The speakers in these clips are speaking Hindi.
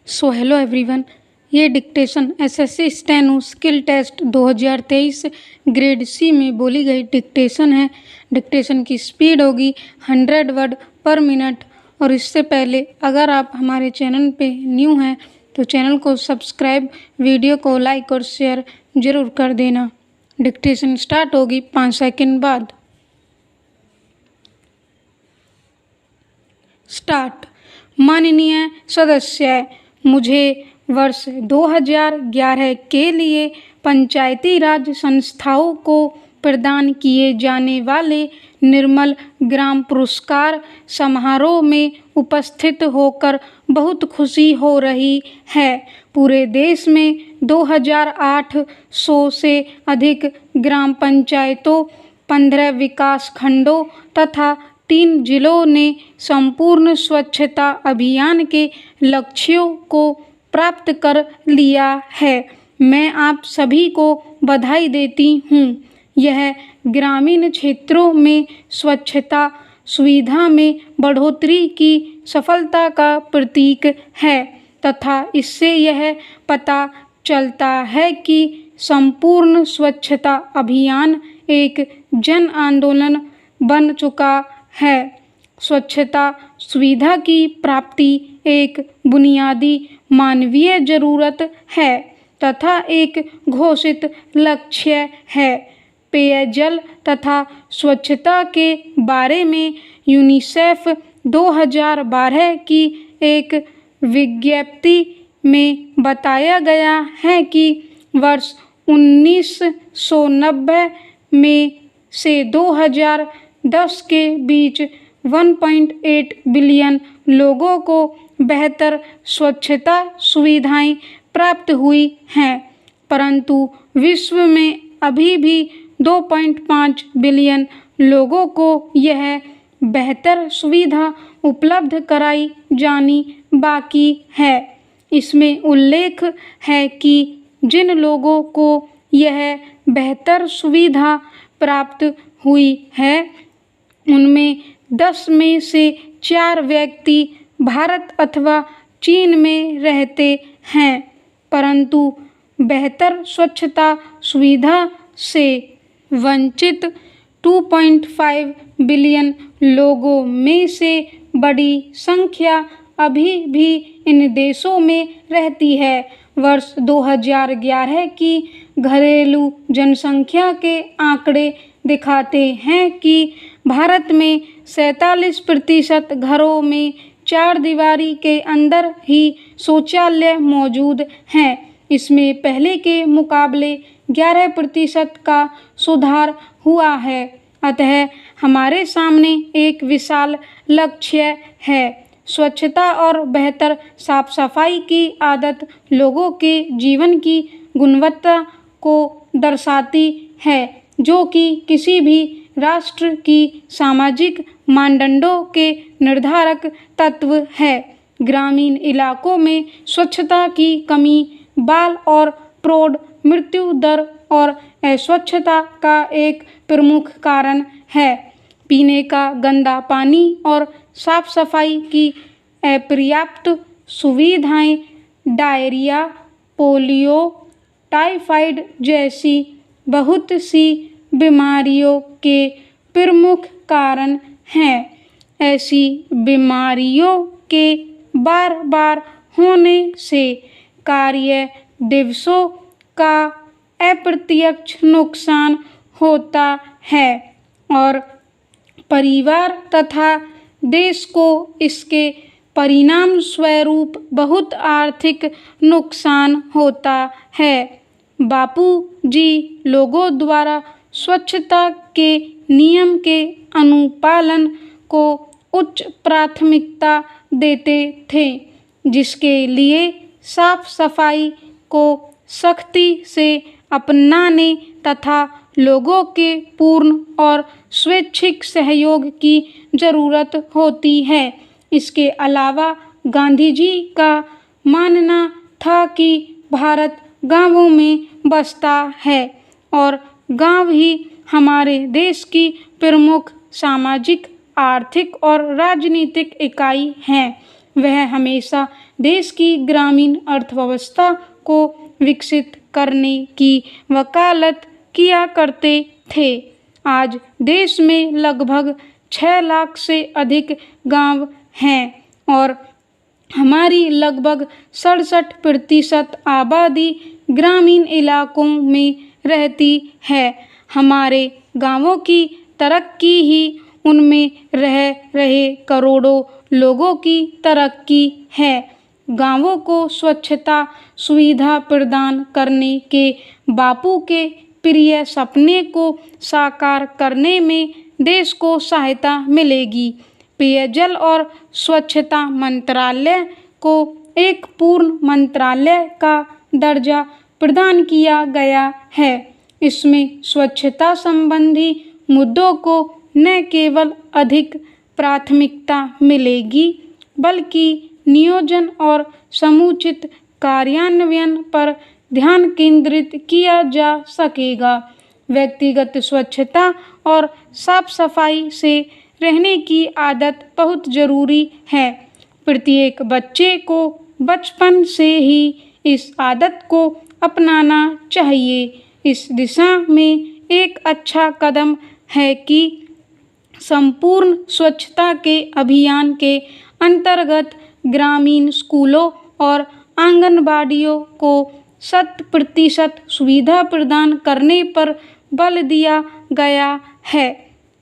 सो हेलो एवरीवन, ये dictation SSC steno skill test 2023 grade C में बोली गई डिक्टेशन है। डिक्टेशन की स्पीड होगी 100 वर्ड पर मिनट। और इससे पहले अगर आप हमारे चैनल पे न्यू हैं तो चैनल को सब्सक्राइब, वीडियो को लाइक और शेयर ज़रूर कर देना। डिक्टेशन स्टार्ट होगी 5 सेकंड बाद। स्टार्ट। माननीय सदस्य, मुझे वर्ष 2011 के लिए पंचायती राज संस्थाओं को प्रदान किए जाने वाले निर्मल ग्राम पुरस्कार समारोह में उपस्थित होकर बहुत खुशी हो रही है। पूरे देश में 2800 से अधिक ग्राम पंचायतों, 15 विकास खंडों तथा 3 जिलों ने संपूर्ण स्वच्छता अभियान के लक्ष्यों को प्राप्त कर लिया है। मैं आप सभी को बधाई देती हूँ। यह ग्रामीण क्षेत्रों में स्वच्छता सुविधा में बढ़ोतरी की सफलता का प्रतीक है तथा इससे यह पता चलता है कि संपूर्ण स्वच्छता अभियान एक जन आंदोलन बन चुका है। स्वच्छता सुविधा की प्राप्ति एक बुनियादी मानवीय जरूरत है तथा एक घोषित लक्ष्य है। पेयजल तथा स्वच्छता के बारे में यूनिसेफ 2012 की एक विज्ञप्ति में बताया गया है कि वर्ष 1990 में से 2010 के बीच 1.8 बिलियन लोगों को बेहतर स्वच्छता सुविधाएं प्राप्त हुई हैं, परंतु विश्व में अभी भी 2.5 बिलियन लोगों को यह बेहतर सुविधा उपलब्ध कराई जानी बाकी है। इसमें उल्लेख है कि जिन लोगों को यह बेहतर सुविधा प्राप्त हुई है उनमें 10 में से 4 व्यक्ति भारत अथवा चीन में रहते हैं, परंतु बेहतर स्वच्छता सुविधा से वंचित 2.5 बिलियन लोगों में से बड़ी संख्या अभी भी इन देशों में रहती है। वर्ष 2011 की घरेलू जनसंख्या के आंकड़े दिखाते हैं कि भारत में 47% घरों में 4 दीवारी के अंदर ही शौचालय मौजूद हैं। इसमें पहले के मुकाबले 11% का सुधार हुआ है। अतः हमारे सामने एक विशाल लक्ष्य है। स्वच्छता और बेहतर साफ सफाई की आदत लोगों के जीवन की गुणवत्ता को दर्शाती है, जो कि किसी भी राष्ट्र की सामाजिक मानदंडों के निर्धारक तत्व है। ग्रामीण इलाकों में स्वच्छता की कमी बाल और प्रौढ़ मृत्यु दर और अस्वच्छता का एक प्रमुख कारण है। पीने का गंदा पानी और साफ सफाई की अपर्याप्त सुविधाएं डायरिया, पोलियो, टाइफाइड जैसी बहुत सी बीमारियों के प्रमुख कारण हैं। ऐसी बीमारियों के बार बार होने से कार्य दिवसों का अप्रत्यक्ष नुकसान होता है और परिवार तथा देश को इसके परिणाम स्वरूप बहुत आर्थिक नुकसान होता है। बापू जी लोगों द्वारा स्वच्छता के नियम के अनुपालन को उच्च प्राथमिकता देते थे, जिसके लिए साफ सफाई को सख्ती से अपनाने तथा लोगों के पूर्ण और स्वैच्छिक सहयोग की जरूरत होती है। इसके अलावा गांधी जी का मानना था कि भारत गांवों में बसता है और गांव ही हमारे देश की प्रमुख सामाजिक, आर्थिक और राजनीतिक इकाई हैं। वह हमेशा देश की ग्रामीण अर्थव्यवस्था को विकसित करने की वकालत किया करते थे। आज देश में लगभग 6 लाख से अधिक गांव हैं और हमारी लगभग 67% आबादी ग्रामीण इलाकों में रहती है। हमारे गांवों की तरक्की ही उनमें रह रहे करोड़ों लोगों की तरक्की है। गांवों को स्वच्छता सुविधा प्रदान करने के बापू के प्रिय सपने को साकार करने में देश को सहायता मिलेगी। पेयजल और स्वच्छता मंत्रालय को एक पूर्ण मंत्रालय का दर्जा प्रदान किया गया है। इसमें स्वच्छता संबंधी मुद्दों को न केवल अधिक प्राथमिकता मिलेगी बल्कि नियोजन और समुचित कार्यान्वयन पर ध्यान केंद्रित किया जा सकेगा। व्यक्तिगत स्वच्छता और साफ सफाई से रहने की आदत बहुत ज़रूरी है। प्रत्येक बच्चे को बचपन से ही इस आदत को अपनाना चाहिए। इस दिशा में एक अच्छा कदम है कि संपूर्ण स्वच्छता के अभियान के अंतर्गत ग्रामीण स्कूलों और आंगनबाड़ियों को 100% सुविधा प्रदान करने पर बल दिया गया है।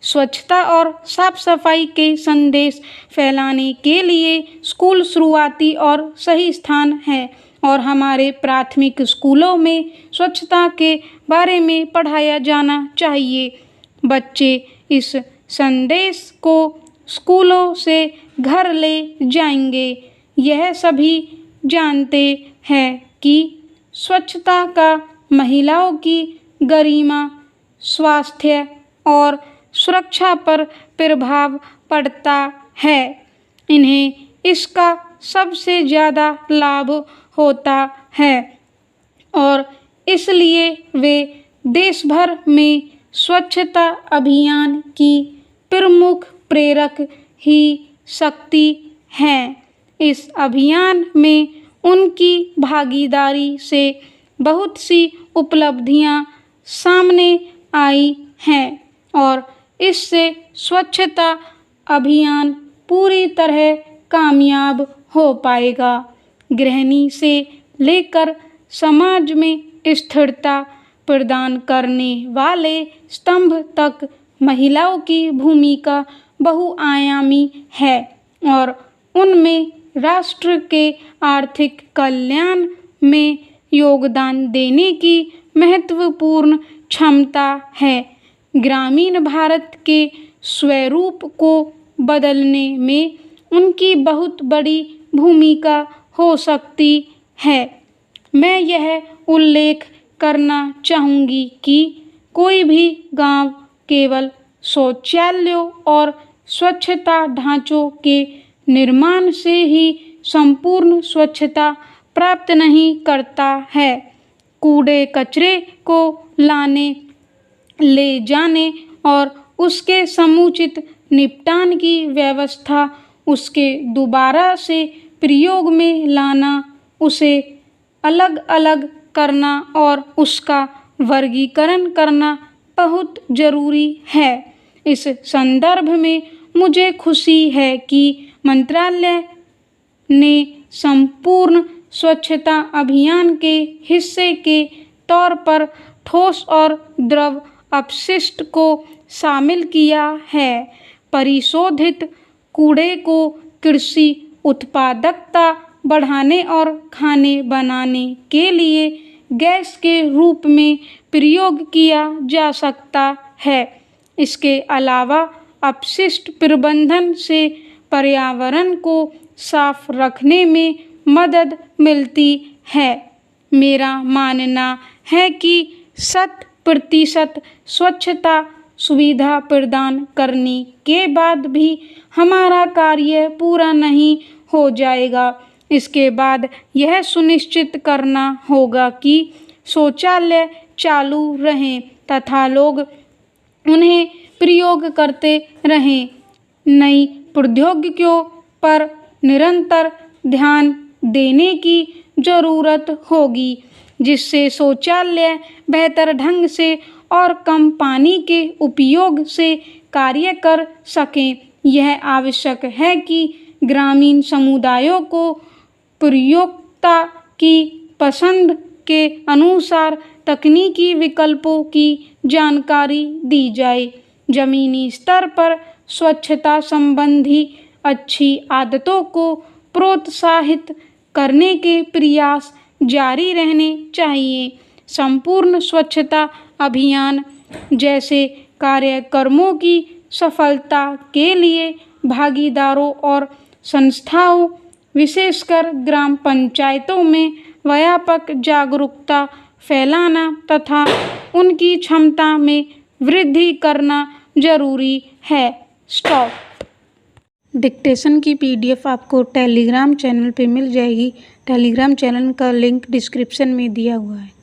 स्वच्छता और साफ सफाई के संदेश फैलाने के लिए स्कूल शुरुआती और सही स्थान है और हमारे प्राथमिक स्कूलों में स्वच्छता के बारे में पढ़ाया जाना चाहिए। बच्चे इस संदेश को स्कूलों से घर ले जाएंगे। यह सभी जानते हैं कि स्वच्छता का महिलाओं की गरिमा, स्वास्थ्य और सुरक्षा पर प्रभाव पड़ता है। इन्हें इसका सबसे ज़्यादा लाभ होता है और इसलिए वे देश भर में स्वच्छता अभियान की प्रमुख प्रेरक ही शक्ति हैं। इस अभियान में उनकी भागीदारी से बहुत सी उपलब्धियां सामने आई हैं और इससे स्वच्छता अभियान पूरी तरह कामयाब हो पाएगा। गृहिणी से लेकर समाज में स्थिरता प्रदान करने वाले स्तंभ तक महिलाओं की भूमिका बहुआयामी है और उनमें राष्ट्र के आर्थिक कल्याण में योगदान देने की महत्वपूर्ण क्षमता है। ग्रामीण भारत के स्वरूप को बदलने में उनकी बहुत बड़ी भूमिका हो सकती है। मैं यह उल्लेख करना चाहूँगी कि कोई भी गांव केवल शौचालयों और स्वच्छता ढांचों के निर्माण से ही संपूर्ण स्वच्छता प्राप्त नहीं करता है। कूड़े कचरे को लाने, ले जाने और उसके समुचित निपटान की व्यवस्था, उसके दोबारा से प्रयोग में लाना, उसे अलग अलग करना और उसका वर्गीकरण करना बहुत ज़रूरी है। इस संदर्भ में मुझे खुशी है कि मंत्रालय ने संपूर्ण स्वच्छता अभियान के हिस्से के तौर पर ठोस और द्रव अपशिष्ट को शामिल किया है। परिशोधित कूड़े को कृषि उत्पादकता बढ़ाने और खाने बनाने के लिए गैस के रूप में प्रयोग किया जा सकता है। इसके अलावा अपशिष्ट प्रबंधन से पर्यावरण को साफ रखने में मदद मिलती है। मेरा मानना है कि 100% स्वच्छता सुविधा प्रदान करने के बाद भी हमारा कार्य पूरा नहीं हो जाएगा। इसके बाद यह सुनिश्चित करना होगा कि शौचालय चालू रहें तथा लोग उन्हें प्रयोग करते रहें। नई प्रौद्योगिकियों पर निरंतर ध्यान देने की ज़रूरत होगी, जिससे शौचालय बेहतर ढंग से और कम पानी के उपयोग से कार्य कर सकें। यह आवश्यक है कि ग्रामीण समुदायों को प्रयोक्ता की पसंद के अनुसार तकनीकी विकल्पों की जानकारी दी जाए। ज़मीनी स्तर पर स्वच्छता संबंधी अच्छी आदतों को प्रोत्साहित करने के प्रयास जारी रहने चाहिए। संपूर्ण स्वच्छता अभियान जैसे कार्यक्रमों की सफलता के लिए भागीदारों और संस्थाओं, विशेषकर ग्राम पंचायतों में व्यापक जागरूकता फैलाना तथा उनकी क्षमता में वृद्धि करना जरूरी है। स्टॉप। डिक्टेशन की PDF आपको टेलीग्राम चैनल पे मिल जाएगी। टेलीग्राम चैनल का लिंक डिस्क्रिप्शन में दिया हुआ है।